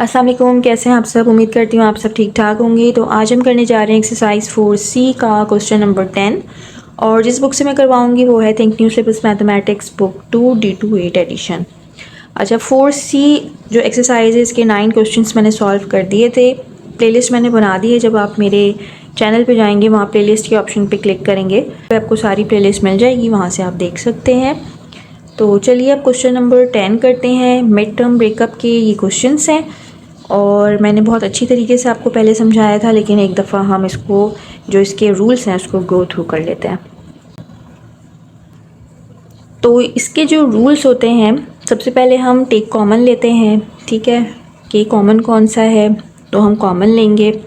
अस्सलाम वालेकुम, कैसे हैं आप सब। उम्मीद करती हूँ आप सब ठीक ठाक होंगे। तो आज हम करने जा रहे हैं एक्सरसाइज 4C का क्वेश्चन नंबर 10 और जिस बुक से मैं करवाऊँगी वो है think new syllabus mathematics book 2 D2 8 edition. अच्छा, 4C जो एक्सरसाइज है इसके 9 क्वेश्चंस मैंने सॉल्व कर दिए थे। प्लेलिस्ट मैंने बना दी है, जब आप मेरे चैनल पे जाएंगे वहाँ प्लेलिस्ट के ऑप्शन पे क्लिक करेंगे तो आपको सारी प्लेलिस्ट मिल जाएगी, वहाँ से आप देख सकते हैं। तो चलिए अब क्वेश्चन नंबर 10 करते हैं। मिड टर्म ब्रेकअप के ये क्वेश्चंस हैं और मैंने बहुत अच्छी तरीके से आपको पहले समझाया था, लेकिन एक दफ़ा हम इसको जो इसके रूल्स हैं उसको गो थ्रू कर लेते हैं। तो इसके जो रूल्स होते हैं, सबसे पहले हम टेक कॉमन लेते हैं, ठीक है, कि कॉमन कौन सा है तो हम कॉमन लेंगे।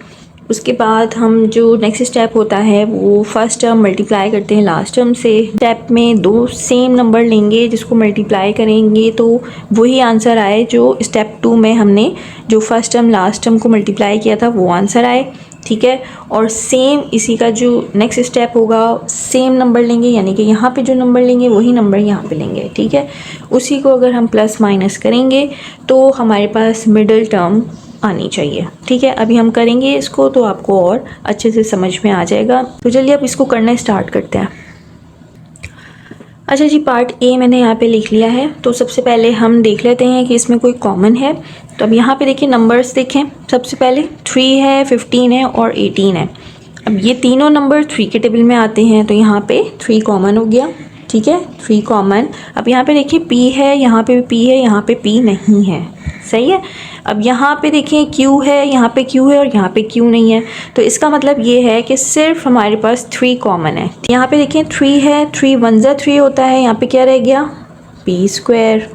उसके बाद हम जो नेक्स्ट स्टेप होता है वो फर्स्ट टर्म मल्टीप्लाई करते हैं लास्ट टर्म से। स्टेप में दो सेम नंबर लेंगे जिसको मल्टीप्लाई करेंगे तो वही आंसर आए जो स्टेप 2 में हमने जो फर्स्ट टर्म लास्ट टर्म को मल्टीप्लाई किया था वो आंसर आए, ठीक है। और सेम इसी का जो नेक्स्ट स्टेप होगा सेम नंबर लेंगे, यानी कि यहाँ पे जो नंबर लेंगे वही नंबर यहाँ पे लेंगे, ठीक है। उसी को अगर हम प्लस माइनस करेंगे तो हमारे पास मिडिल टर्म आनी चाहिए, ठीक है। अभी हम करेंगे इसको तो आपको और अच्छे से समझ में आ जाएगा। तो चलिए अब इसको करना स्टार्ट करते हैं। अच्छा जी, पार्ट ए मैंने यहाँ पे लिख लिया है। तो सबसे पहले हम देख लेते हैं कि इसमें कोई कॉमन है। तो अब यहाँ पे देखिए नंबर्स देखें, सबसे पहले 3 है, 15 है और 18 है। अब ये तीनों नंबर 3 के टेबल में आते हैं तो यहाँ पे 3 कॉमन हो गया, ठीक है, 3 कॉमन। अब यहाँ पे देखिए P है, यहाँ पे भी P है, यहाँ पे P नहीं है, सही है। अब यहाँ पे देखें Q है, यहाँ पे Q है और यहाँ पे Q नहीं है। तो इसका मतलब ये है कि सिर्फ हमारे पास 3 कॉमन है। यहाँ पे देखें 3 है, 3 1 ज़ा 3 होता है, यहाँ पे क्या रह गया P स्क्वायर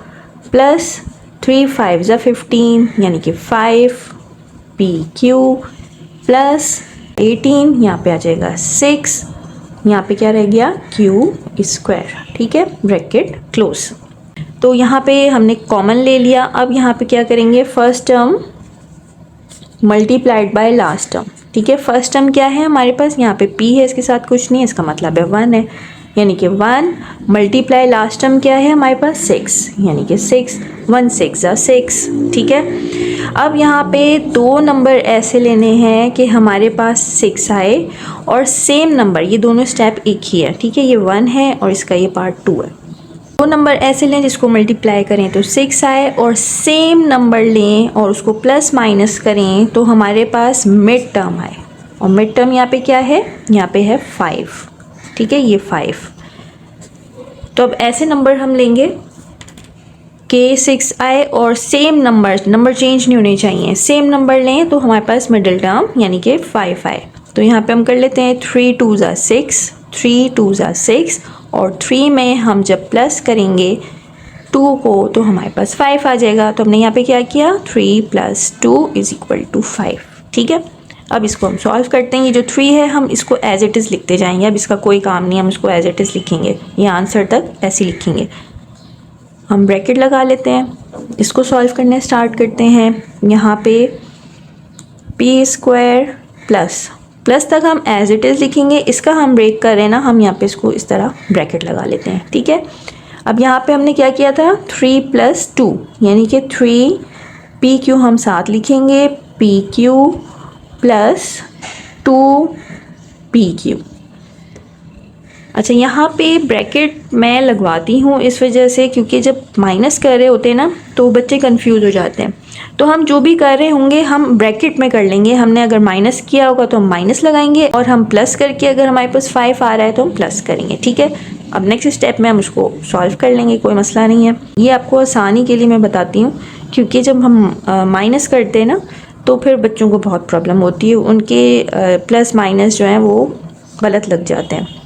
प्लस 3 5 ज़ा 15 यानी कि 5 PQ प्लस 18, यहाँ पे आ जाएगा 6, यहाँ पे क्या रह गया Q स्क्वायर, ठीक है, ब्रैकेट क्लोज। तो यहाँ पे हमने कॉमन ले लिया। अब यहाँ पे क्या करेंगे, first term multiplied by last term, ठीक है। फर्स्ट टर्म क्या है हमारे पास, यहाँ पे P है, इसके साथ कुछ नहीं है, इसका मतलब है 1 है, यानी कि 1 मल्टीप्लाई लास्ट टर्म क्या है हमारे पास 6, यानी कि 6 1 6 ज़ा 6, ठीक है। अब यहाँ पे दो नंबर ऐसे लेने हैं कि हमारे पास 6 आए और सेम नंबर, ये दोनों स्टेप एक ही है, ठीक है, ये 1 है और इसका ये पार्ट 2 है। दो नंबर ऐसे लें जिसको मल्टीप्लाई करें तो 6 आए और सेम नंबर लें और उसको प्लस माइनस करें तो हमारे पास मिड टर्म आए, और मिड टर्म यहाँ पे क्या है, यहाँ पे है 5, ठीक है, ये 5। तो अब ऐसे नंबर हम लेंगे कि 6 आए और सेम नंबर चेंज नहीं होने चाहिए, सेम नंबर लें तो हमारे पास मिडिल टर्म यानी कि 5 आए। तो यहाँ पे हम कर लेते हैं 3 2 ज़ा 6, 3 2 ज़ा 6 और 3 में हम जब प्लस करेंगे 2 को तो हमारे पास 5 आ जाएगा। तो हमने यहाँ पे क्या किया, 3 + 2 = 5, ठीक है। अब इसको हम सॉल्व करते हैं। ये जो 3 है हम इसको एज इट इज़ लिखते जाएंगे, अब इसका कोई काम नहीं, हम इसको एज इट इज़ लिखेंगे, ये आंसर तक ऐसे लिखेंगे। हम ब्रैकेट लगा लेते हैं, इसको सॉल्व करने स्टार्ट करते हैं। यहाँ पे P स्क्वायर प्लस तक हम एज इट इज़ लिखेंगे, इसका हम ब्रेक कर रहे हैं ना, हम यहाँ पे इसको इस तरह ब्रैकेट लगा लेते हैं, ठीक है। अब यहाँ पे हमने क्या किया था, 3 + 2 यानी कि 3 PQ हम साथ लिखेंगे, PQ + 2 PQ। अच्छा, यहाँ पे ब्रैकेट मैं लगवाती हूँ इस वजह से क्योंकि जब माइनस कर रहे होते हैं ना तो बच्चे कंफ्यूज हो जाते हैं। तो हम जो भी कर रहे होंगे हम ब्रैकेट में कर लेंगे। हमने अगर माइनस किया होगा तो हम माइनस लगाएंगे और हम प्लस करके अगर हमारे पास 5 आ रहा है तो हम प्लस करेंगे, ठीक है। अब नेक्स्ट स्टेप में हम उसको सॉल्व कर लेंगे, कोई मसला नहीं है। ये आपको आसानी के लिए मैं बताती हूँ क्योंकि जब हम माइनस करते हैं ना तो फिर बच्चों को बहुत प्रॉब्लम होती है, उनके प्लस माइनस जो हैं वो गलत लग जाते हैं।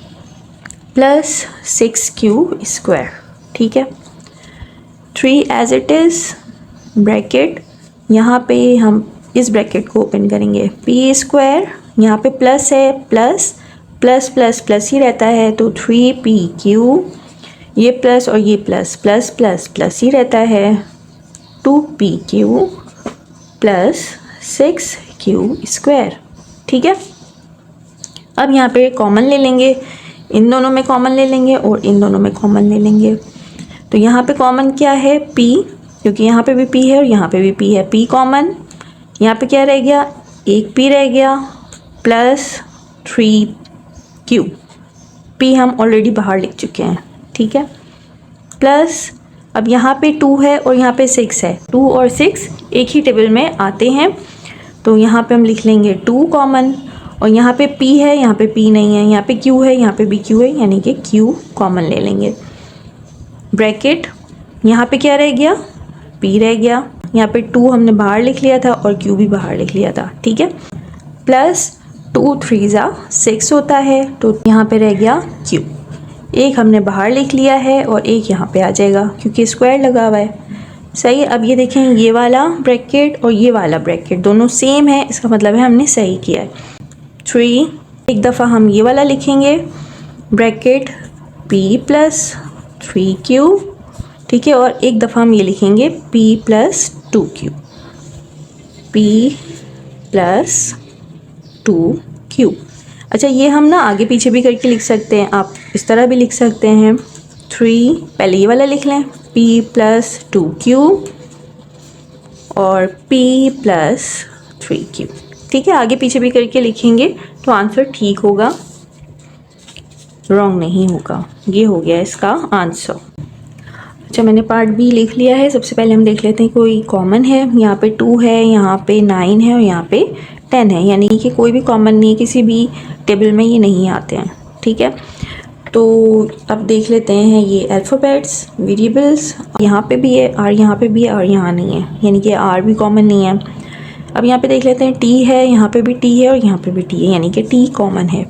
+6Q स्क्वायर, ठीक है, 3 एज इट इज़ ब्रैकेट, यहाँ पे हम इस ब्रैकेट को ओपन करेंगे, P स्क्वायर, यहाँ पे प्लस है, प्लस ही रहता है तो 3PQ, ये प्लस और ये प्लस ही रहता है, 2PQ + 6Q स्क्वायर, ठीक है। अब यहाँ पे कॉमन ले लेंगे, इन दोनों में कॉमन ले लेंगे और इन दोनों में कॉमन ले लेंगे। तो यहाँ पे कॉमन क्या है, P क्योंकि यहाँ पे भी p है और यहाँ पे भी p है, p कॉमन, यहाँ पे क्या रह गया, एक p रह गया प्लस 3q, p हम ऑलरेडी बाहर लिख चुके हैं, ठीक है। प्लस अब यहाँ पे 2 है और यहाँ पे 6 है, 2 और 6 एक ही टेबल में आते हैं, तो यहाँ पे हम लिख लेंगे 2 कॉमन, और यहाँ पे p है, यहाँ पे p नहीं है, यहाँ पे q है, यहाँ पे भी q है, यानी कि q कॉमन ले लेंगे। ब्रैकेट यहाँ पे क्या रह गया, p रह गया, यहाँ पे 2 हमने बाहर लिख लिया था और q भी बाहर लिख लिया था, ठीक है। प्लस 2 3 6 होता है, तो यहाँ पे रह गया q, एक हमने बाहर लिख लिया है और एक यहाँ पे आ जाएगा क्योंकि स्क्वायर लगा हुआ है, सही है। अब ये देखें, ये वाला ब्रैकेट और ये वाला ब्रैकेट दोनों सेम है, इसका मतलब है हमने सही किया है। 3, एक दफ़ा हम ये वाला लिखेंगे, ब्रैकेट p प्लस 3q, ठीक है, और एक दफ़ा हम ये लिखेंगे p plus 2q, p plus 2q। अच्छा, ये हम ना आगे पीछे भी करके लिख सकते हैं, आप इस तरह भी लिख सकते हैं। 3, पहले ये वाला लिख लें, p प्लस 2q और p प्लस 3q, ठीक है। आगे पीछे भी करके लिखेंगे तो आंसर ठीक होगा, रॉन्ग नहीं होगा। ये हो गया इसका आंसर। अच्छा, मैंने पार्ट बी लिख लिया है। सबसे पहले हम देख लेते हैं कोई कॉमन है, यहाँ पे 2 है, यहाँ पे 9 है और यहाँ पे 10 है, यानी कि कोई भी कॉमन नहीं है, किसी भी टेबल में ये नहीं आते हैं, ठीक है। तो अब देख लेते हैं ये अल्फ़ाबेट्स, वेरिएबल्स, यहाँ पे भी है और यहाँ पे भी है और यहाँ नहीं है, यानी कि आर भी कॉमन नहीं है। अब यहाँ पे देख लेते हैं, टी है, यहाँ पे भी टी है और यहाँ पे भी टी है, यानी कि टी कॉमन है,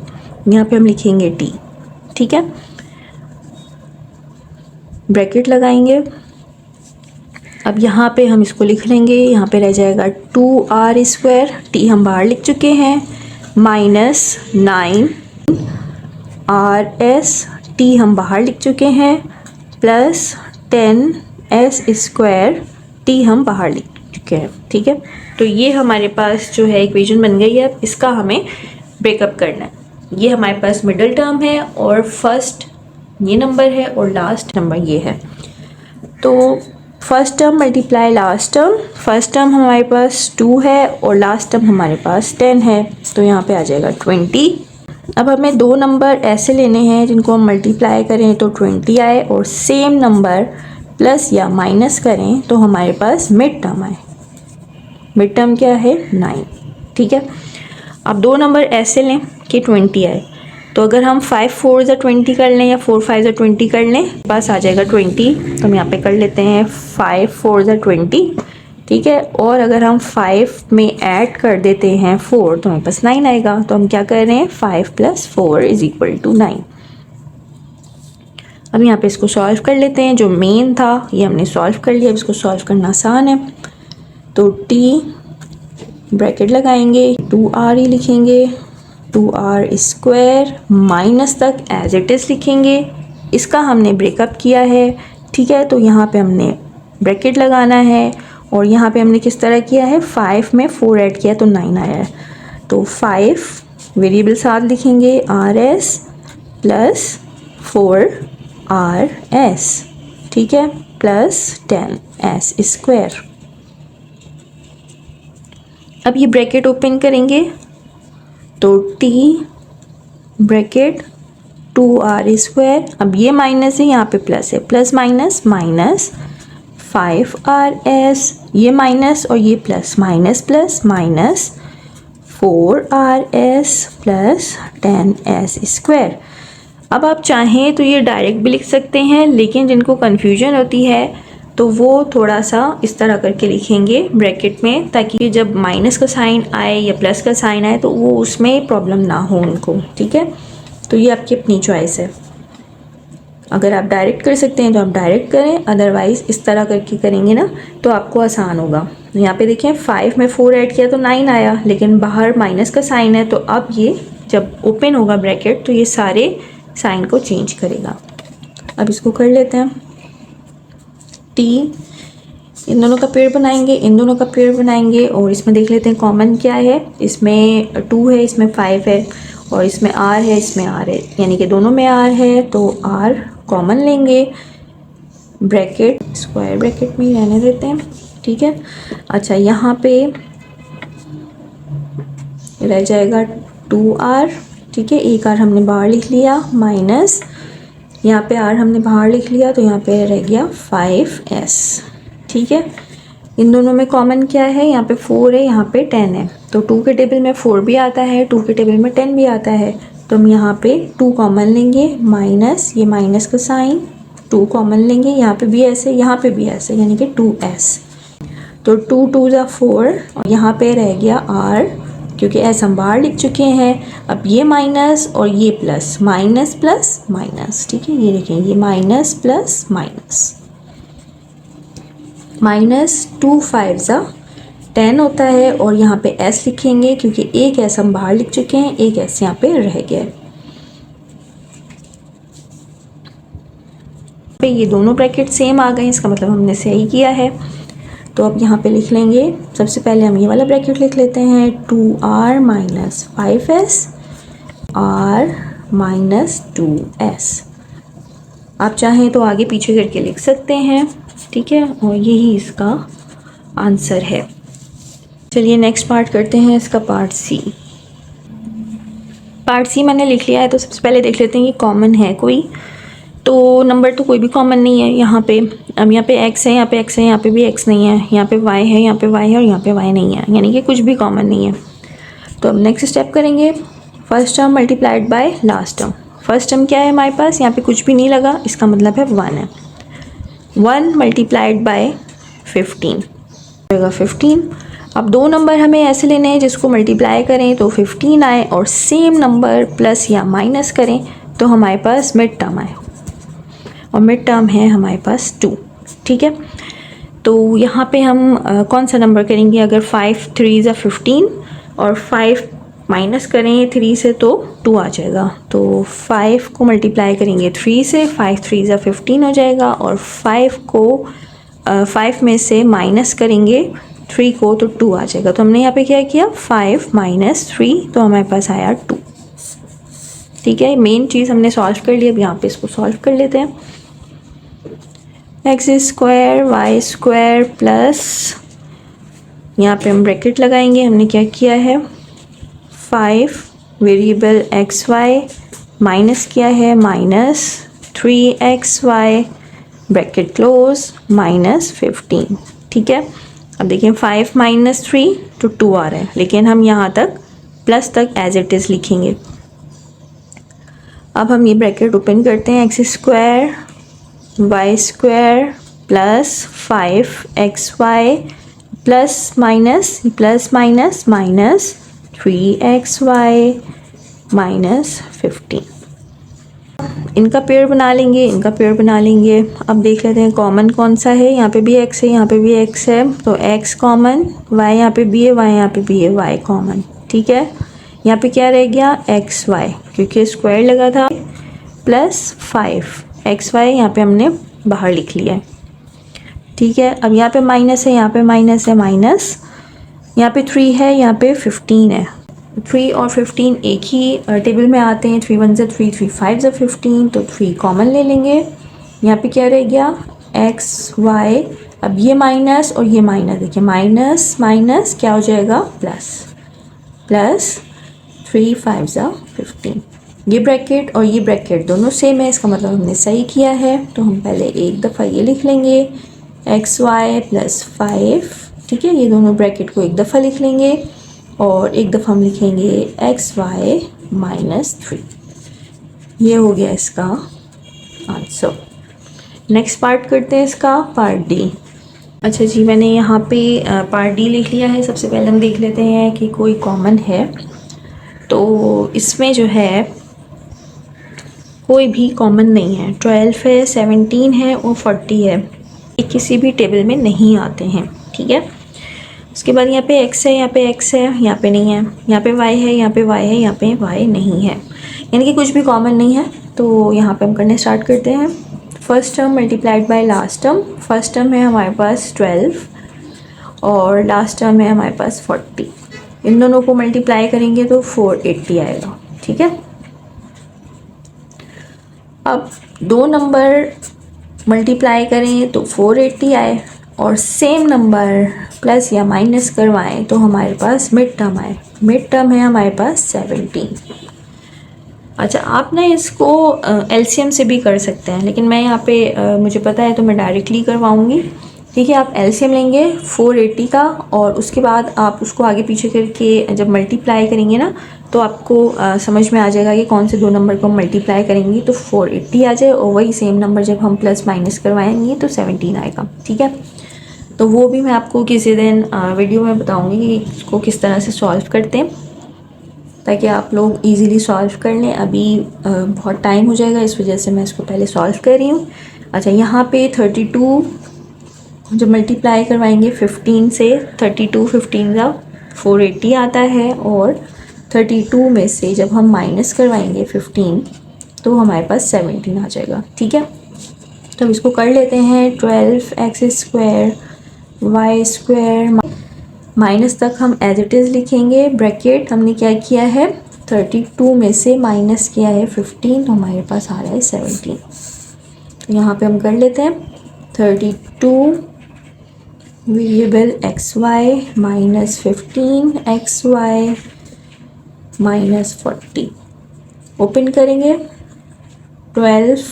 यहाँ पे हम लिखेंगे टी, ठीक है। ब्रैकेट लगाएंगे, अब यहाँ पे हम इसको लिख लेंगे, यहाँ पे रह जाएगा 2r², टी हम बाहर लिख चुके हैं, माइनस 9rs, टी हम बाहर लिख चुके हैं, प्लस 10s², टी हम बाहर लिख चुके हैं, ठीक है। तो ये हमारे पास जो है इक्वेशन बन गई है, इसका हमें ब्रेकअप करना है। ये हमारे पास मिडिल टर्म है और फर्स्ट ये नंबर है और लास्ट नंबर ये है। तो first term multiply last term, first term हमारे पास 2 है और लास्ट टर्म हमारे पास 10 है, तो यहाँ पे आ जाएगा 20। अब हमें दो नंबर ऐसे लेने हैं जिनको हम मल्टीप्लाई करें तो 20 आए और सेम नंबर प्लस या माइनस करें तो हमारे पास मिड टर्म आए। मिड टर्म क्या है, 9, ठीक है। अब दो नंबर ऐसे लें कि 20 आए, तो अगर हम 5 4 20 कर लें या 4 5 20 कर लें, पास आ जाएगा 20, तो हम यहाँ पे कर लेते हैं 5 4 20, ठीक है। और अगर हम 5 में ऐड कर देते हैं 4 तो हमारे पास 9 आएगा। तो हम क्या कर रहे हैं, 5 + 4 = 9। अब यहाँ पे इसको सॉल्व कर लेते हैं, जो मेन था ये हमने सॉल्व कर लिया, अब इसको सॉल्व करना आसान है। तो t ब्रैकेट लगाएंगे, 2r ही लिखेंगे, 2r² माइनस तक एज इट इज़ लिखेंगे, इसका हमने ब्रेकअप किया है, ठीक है। तो यहाँ पे हमने ब्रैकेट लगाना है और यहाँ पे हमने किस तरह किया है, 5 में 4 ऐड किया तो 9 आया है। तो 5 वेरिएबल साथ लिखेंगे rs प्लस 4rs, ठीक है, प्लस 10s²। अब ये ब्रैकेट ओपन करेंगे तो t ब्रैकेट 2r², अब ये माइनस है, यहाँ पे प्लस है, प्लस माइनस माइनस 5rs, ये माइनस और ये plus, minus plus minus 4rs plus 10s²। अब आप चाहें तो ये डायरेक्ट भी लिख सकते हैं, लेकिन जिनको कन्फ्यूजन होती है तो वो थोड़ा सा इस तरह करके लिखेंगे ब्रैकेट में, ताकि जब माइनस का साइन आए या प्लस का साइन आए तो वो उसमें प्रॉब्लम ना हो उनको, ठीक है। तो ये आपकी अपनी चॉइस है, अगर आप डायरेक्ट कर सकते हैं तो आप डायरेक्ट करें, अदरवाइज़ इस तरह करके करेंगे ना तो आपको आसान होगा। यहाँ पे देखें 5 में 4 ऐड किया तो 9 आया, लेकिन बाहर माइनस का साइन है, तो अब ये जब ओपन होगा ब्रैकेट तो ये सारे साइन को चेंज करेगा। अब इसको कर लेते हैं, t इन दोनों का पेड़ बनाएंगे, इन दोनों का पेड़ बनाएंगे और इसमें देख लेते हैं कॉमन क्या है। इसमें 2 है, इसमें 5 है और इसमें r है, इसमें r है, यानी कि दोनों में r है, तो r कॉमन लेंगे। ब्रैकेट स्क्वायर ब्रैकेट में ही रहने देते हैं, ठीक है। अच्छा, यहाँ पे रह जाएगा 2r, ठीक है। एक r हमने बाहर लिख लिया, माइनस यहाँ पे r हमने बाहर लिख लिया, तो यहाँ पे रह गया 5s, ठीक है। इन दोनों में कॉमन क्या है, यहाँ पे 4 है, यहाँ पे 10 है। तो 2 के टेबल में 4 भी आता है, 2 के टेबल में 10 भी आता है, तो हम यहाँ पे 2 कॉमन लेंगे, माइनस ये माइनस का साइन, 2 कॉमन लेंगे, यहाँ पे भी ऐसे, यहाँ पे भी ऐसे, यानी कि 2s। तो 2 2 ज़ा 4 और यहाँ पे रह गया r, क्योंकि s हम बाहर लिख चुके हैं। अब ये माइनस और ये प्लस, माइनस प्लस माइनस, ठीक है। ये देखें, ये माइनस प्लस माइनस, माइनस 2 5 ज़ा 10 होता है, और यहाँ पे s लिखेंगे क्योंकि एक s हम बाहर लिख चुके हैं, एक s यहाँ पे रह गया पे। ये दोनों ब्रैकेट सेम आ गए, इसका मतलब हमने सही किया है। तो अब यहाँ पे लिख लेंगे, सबसे पहले हम ये वाला ब्रैकेट लिख लेते हैं, 2r minus 5s r minus 2s। आप चाहें तो आगे पीछे करके लिख सकते हैं, ठीक है, और यही इसका आंसर है। चलिए नेक्स्ट पार्ट करते हैं, इसका पार्ट सी। पार्ट सी मैंने लिख लिया है, तो सबसे पहले देख लेते हैं कि कॉमन है कोई। तो नंबर तो कोई भी कॉमन नहीं है यहाँ पे। अब यहाँ पे x है, यहाँ पे x है, यहाँ पे भी x नहीं है, यहाँ पे y है, यहाँ पे y है, और यहाँ पे y नहीं है, यानी कि कुछ भी कॉमन नहीं है। तो अब नेक्स्ट स्टेप करेंगे, first term multiplied by last term. First term क्या है हमारे पास, यहाँ पे कुछ भी नहीं लगा, इसका मतलब है 1 है। 1 मल्टीप्लाइड बाय 15 होगा 15। अब दो नंबर हमें ऐसे लेने हैं जिसको मल्टीप्लाई करें तो 15 आए, और सेम नंबर प्लस या माइनस करें तो हमारे पास मिड टर्म आए, और मिड टर्म है हमारे पास 2, ठीक है। तो यहाँ पे हम कौन सा नंबर करेंगे, अगर 5 3 ज़ा 15 और 5 माइनस करें 3 से तो 2 आ जाएगा। तो 5 को मल्टीप्लाई करेंगे 3 से, 5 3 ज़ा 15 हो जाएगा, और 5 को 5 में से माइनस करेंगे 3 को तो 2 आ जाएगा। तो हमने यहाँ पे क्या किया, 5 माइनस 3, तो हमारे पास आया 2, ठीक है। मेन चीज़ हमने सॉल्व कर ली, अब यहाँ पे इसको सॉल्व कर लेते हैं। X square y square plus, यहाँ पे हम ब्रैकेट लगाएंगे, हमने क्या किया है 5 वेरिएबल एक्स वाई माइनस किया है minus 3xy bracket close minus 15, ठीक है। अब देखिए 5 माइनस 3 तो 2 आ रहा है, लेकिन हम यहाँ तक प्लस तक एज इट इज़ लिखेंगे। अब हम ये ब्रैकेट ओपन करते हैं, x square y square plus 5xy plus minus minus 3xy minus 15। इनका पेयर बना लेंगे, अब देख लेते हैं कॉमन कौन सा है। यहाँ पे भी x है, यहाँ पे भी x है, तो x कॉमन, y यहाँ पे भी है, y यहाँ पे भी है, y कॉमन, ठीक है। यहाँ पे क्या रह गया xy, क्योंकि स्क्वायर लगा था, प्लस 5xy यहाँ पे हमने बाहर लिख लिया है, ठीक है। अब यहाँ पे माइनस है, यहाँ पे माइनस है, माइनस यहाँ पे 3 है, यहाँ पे 15 है। 3 और 15 एक ही टेबल में आते हैं, 3 1 ज़ा 3 3 5 ज़ा 15, तो 3 कॉमन ले लेंगे। यहाँ पे क्या रह गया एक्स वाई, अब ये माइनस और ये माइनस, देखिए माइनस माइनस क्या हो जाएगा प्लस, प्लस 3 5 ज़ा 15। ये ब्रैकेट और ये ब्रैकेट दोनों सेम है, इसका मतलब हमने सही किया है। तो हम पहले एक दफ़ा ये लिख लेंगे एक्स वाई प्लस 5, ठीक है। ये दोनों ब्रैकेट को एक दफ़ा लिख लेंगे, और एक दफ़ा हम लिखेंगे एक्स वाई माइनस 3। ये हो गया इसका आंसर। नेक्स्ट पार्ट करते हैं इसका, पार्ट डी। अच्छा जी, मैंने यहाँ पे पार्ट डी लिख लिया है। सबसे पहले हम देख लेते हैं कि कोई कॉमन है। तो इसमें जो है कोई भी कॉमन नहीं है, 12 है, 17 है और 40 है, ये किसी भी टेबल में नहीं आते हैं, ठीक है। उसके बाद यहाँ पे x है, यहाँ पे x है, यहाँ पे नहीं है, यहाँ पे y है, यहाँ पे y है, यहाँ पे y नहीं है, यानी कि कुछ भी कॉमन नहीं है। तो यहाँ पे हम करने स्टार्ट करते हैं। First term multiplied by last term. First term है हमारे पास 12 और लास्ट टर्म है हमारे पास 40। इन दोनों को मल्टीप्लाई करेंगे तो 480 आएगा, ठीक है। अब दो नंबर मल्टीप्लाई करें तो 480 आए, और सेम नंबर प्लस या माइनस करवाएं तो हमारे पास मिड टर्म आए। मिड टर्म है हमारे पास 17। अच्छा, आप ना इसको एलसीएम से भी कर सकते हैं, लेकिन मैं यहाँ पे मुझे पता है तो मैं डायरेक्टली करवाऊँगी। ठीक है, आप एलसीएम लेंगे 480 का, और उसके बाद आप उसको आगे पीछे करके जब मल्टीप्लाई करेंगे ना तो आपको समझ में आ जाएगा कि कौन से दो नंबर को मल्टीप्लाई करेंगे तो 480 आ जाए, और वही सेम नंबर जब हम प्लस माइनस करवाएंगे तो 17 आएगा। ठीक है, तो वो भी मैं आपको किसी दिन वीडियो में बताऊँगी कि इसको किस तरह से सॉल्व करते हैं, ताकि आप लोग इजीली सॉल्व कर लें। अभी बहुत टाइम हो जाएगा, इस वजह से मैं इसको पहले सॉल्व कर रही हूँ। अच्छा, यहाँ पे 32 जब मल्टीप्लाई करवाएंगे 15 से, 32 15 का 480 आता है, और 32 में से जब हम माइनस करवाएंगे 15 तो हमारे पास 17 आ जाएगा। ठीक है, तो इसको कर लेते हैं। 12x² y² माइनस तक हम एज इट इज़ लिखेंगे। ब्रैकेट हमने क्या किया है, 32 में से माइनस किया है 15, तो हमारे पास आ रहा है 17। तो यहाँ पे हम कर लेते हैं 32 variable xy minus 15 xy minus 40। Open करेंगे 12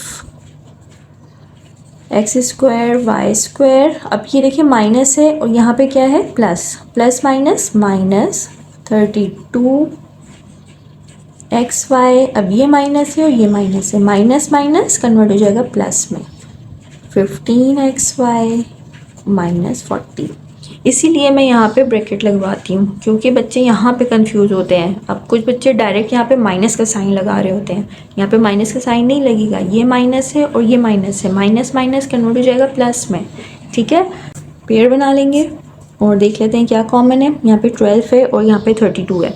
x² y²। अब ये देखिए माइनस है और यहाँ पे क्या है plus, plus minus minus 32 xy। अब ये माइनस है और ये माइनस है, माइनस माइनस कन्वर्ट हो जाएगा प्लस में 15 xy माइनस 40। इसीलिए मैं यहाँ पे ब्रैकेट लगवाती हूँ, क्योंकि बच्चे यहाँ पे कंफ्यूज होते हैं। अब कुछ बच्चे डायरेक्ट यहाँ पे माइनस का साइन लगा रहे होते हैं, यहाँ पे माइनस का साइन नहीं लगेगा, ये माइनस है और ये माइनस है, माइनस माइनस कन्वर्ट हो जाएगा प्लस में। ठीक है, पेड़ बना लेंगे और देख लेते हैं क्या कॉमन है। यहाँ पे 12 है और यहाँ पे 32 है,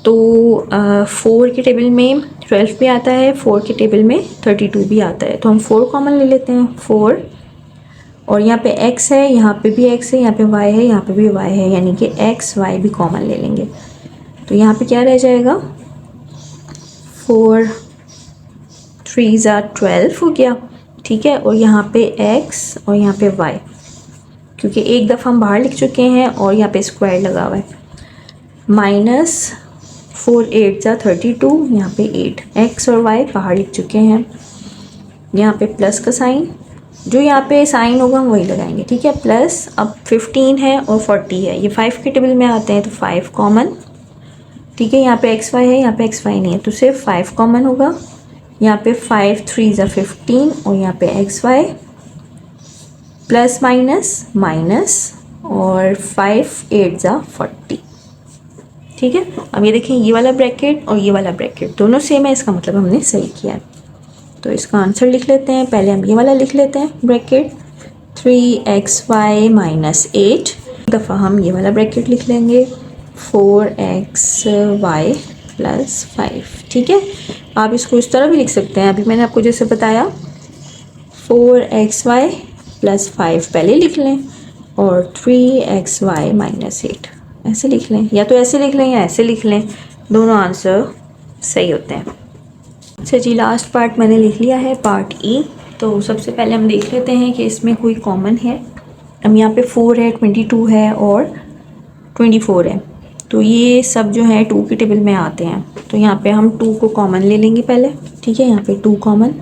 तो 4 के टेबल में 12 भी आता है, 4 के टेबल में 32 भी आता है, तो हम 4 कॉमन ले लेते हैं। 4, और यहाँ पे x है, यहाँ पे भी x है, यहाँ पे y है, यहाँ पे भी y है, यानी कि x y भी कॉमन ले लेंगे। तो यहाँ पे क्या रह जाएगा, 4 3 12 हो गया। ठीक है, और यहाँ पे x और यहाँ पे y, क्योंकि एक दफ़ा हम बाहर लिख चुके हैं और यहाँ पे स्क्वायर लगा हुआ है, माइनस 4 8 32, यहाँ पे 8, x और y बाहर लिख चुके हैं। यहाँ पे प्लस का साइन, जो यहाँ पे साइन होगा हम वही लगाएंगे। ठीक है, प्लस अब 15 है और 40 है, ये 5 के टेबल में आते हैं तो 5 कॉमन। ठीक है, यहाँ पे एक्स वाई है, यहाँ पे एक्स वाई नहीं है, तो सिर्फ 5 कॉमन होगा। यहाँ पे 5 3 15 और यहाँ पे x y plus minus minus और 5 8 40। ठीक है, अब ये देखें, ये वाला ब्रैकेट और ये वाला ब्रैकेट दोनों सेम है, इसका मतलब हमने सही किया है। तो इसका आंसर लिख लेते हैं। पहले हम ये वाला लिख लेते हैं ब्रैकेट 3xy माइनस 8, दफ़ा हम ये वाला ब्रैकेट लिख लेंगे 4xy प्लस 5। ठीक है, आप इसको इस तरह भी लिख सकते हैं, अभी मैंने आपको जैसे बताया 4xy प्लस 5 पहले लिख लें और 3xy माइनस 8 ऐसे लिख लें, या तो ऐसे लिख लें या ऐसे लिख लें, दोनों आंसर सही होते हैं। अच्छा जी, लास्ट पार्ट मैंने लिख लिया है, पार्ट ई। तो सबसे पहले हम देख लेते हैं कि इसमें कोई कॉमन है। हम यहाँ पे 4 है, 22 है और 24 है, तो ये सब जो है 2 के टेबल में आते हैं, तो यहाँ पे हम 2 को कॉमन ले लेंगे पहले। ठीक है, यहाँ पे 2 कॉमन।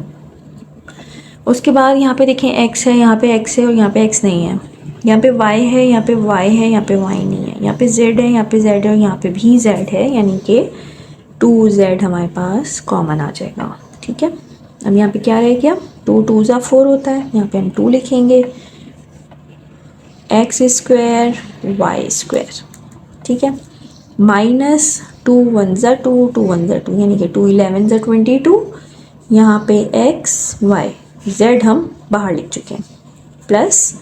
उसके बाद यहाँ पे देखें x है, यहाँ पे x है और यहाँ पे x नहीं है, यहाँ पे y है, यहाँ पे y है, यहाँ पे y नहीं है, यहाँ पे z है, यहाँ पे z है और यहाँ पे भी z है, यानी कि 2z हमारे पास कॉमन आ जाएगा। ठीक है, अब यहाँ पे क्या रह गया, 2 2 4 होता है, यहाँ पे हम 2 लिखेंगे, x² y²। ठीक है, माइनस 2 1 2 2 1 2, यानी कि 2 11 22, यहाँ पे x y z हम बाहर लिख चुके हैं, प्लस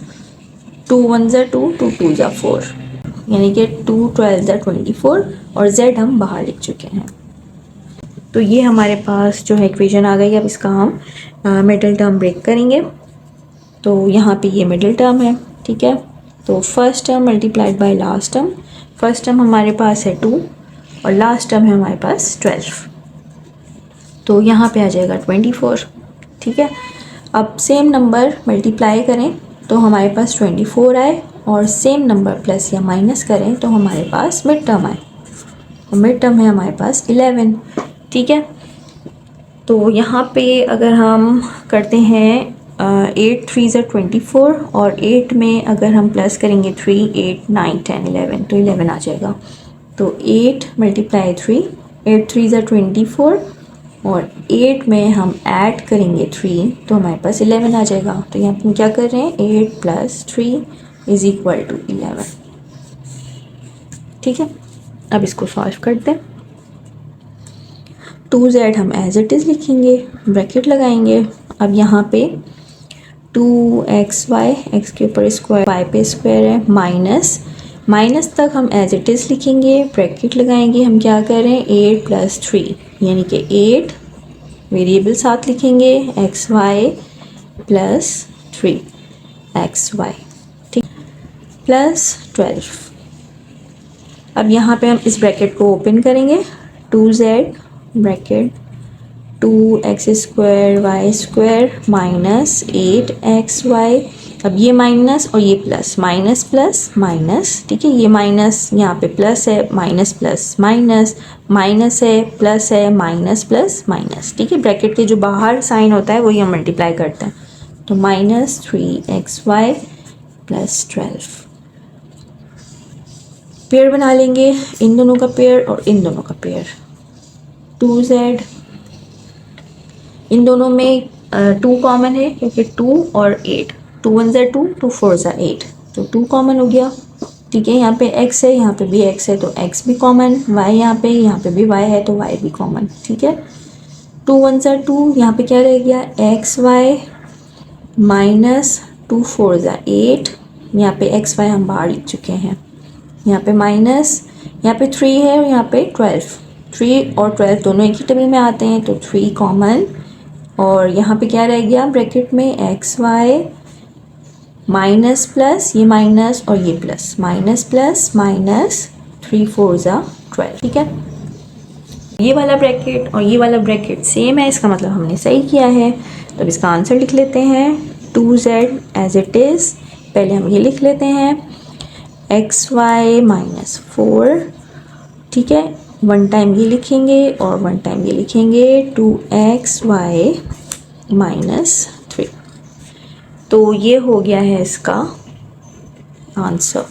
2 1 2 2 2 4, यानी कि 2 12 24 और z हम बाहर लिख चुके हैं। तो ये हमारे पास जो है इक्वेशन आ गई। अब इसका हम मिडिल टर्म ब्रेक करेंगे, तो यहाँ पे ये मिडिल टर्म है। ठीक है, तो first term multiplied by last term, first term हमारे पास है 2 और लास्ट टर्म है हमारे पास 12, तो यहाँ पे आ जाएगा 24। ठीक है, अब सेम नंबर मल्टीप्लाई करें तो हमारे पास 24 आए, और सेम नंबर प्लस या माइनस करें तो हमारे पास मिड टर्म आए, और मिड टर्म है हमारे पास 11। ठीक है, तो यहाँ पे अगर हम करते हैं 8 3 ज़ा 24, और 8 में अगर हम प्लस करेंगे 3, 8 9 10 11 तो 11 आ जाएगा। तो 8 मल्टीप्लाई 3, 8 3 ज़ा 24, और 8 में हम ऐड करेंगे 3 तो हमारे पास 11 आ जाएगा। तो यहाँ पर हम क्या कर रहे हैं, 8 + 3 = 11। ठीक है, अब इसको सॉल्व करते हैं। 2z हम एज इट इज़ लिखेंगे, ब्रैकेट लगाएंगे। अब यहाँ पे 2xy, x के ऊपर स्क्वायर, y पे स्क्वायर है, माइनस तक हम एज इट इज़ लिखेंगे, ब्रैकेट लगाएंगे। हम क्या कर रहे हैं, 8 + 3 यानी कि 8 वेरिएबल साथ लिखेंगे, xy + 3xy, ठीक, +12। अब यहाँ पे हम इस ब्रैकेट को ओपन करेंगे, 2z bracket 2x² y² -8xy। अब ये माइनस और ये प्लस, माइनस प्लस माइनस, ठीक है, ये माइनस यहाँ पे प्लस है, माइनस प्लस माइनस, माइनस है प्लस है, माइनस प्लस माइनस, ठीक है। ब्रैकेट के जो बाहर साइन होता है वही हम मल्टीप्लाई करते हैं, तो -3xy + 12। पेयर बना लेंगे, इन दोनों का पेयर और इन दोनों का पेयर। 2z, इन दोनों में 2 कॉमन है क्योंकि 2 और 8, 2 1 ज़ा 2, 2 4 ज़ा 8, तो 2 कॉमन हो गया। ठीक है, यहाँ पे x है, यहाँ पे भी x है तो x भी कॉमन, y यहाँ पे भी y है तो y भी कॉमन। ठीक है, 2 1 ज़ा 2, यहाँ पे क्या रह गया, xy -2 4 ज़ा 8, यहाँ पे xy हम बाहर लिख चुके हैं, यहाँ पे माइनस, यहाँ पे 3 है और यहाँ पे 12, 3 और 12 दोनों एक ही टेबल में आते हैं तो 3 कॉमन, और यहाँ पे क्या रह गया ब्रैकेट में, xy माइनस प्लस, ये माइनस और ये प्लस, माइनस प्लस माइनस 3 4 ज़ा 12। ठीक है, ये वाला ब्रैकेट और ये वाला ब्रैकेट सेम है, इसका मतलब हमने सही किया है। तो अब इसका आंसर लिख लेते हैं, 2z एज इट इज़, पहले हम ये लिख लेते हैं xy -4, ठीक है, 1 टाइम ये लिखेंगे और 1 टाइम ये लिखेंगे, 2xy -3। तो ये हो गया है इसका आंसर।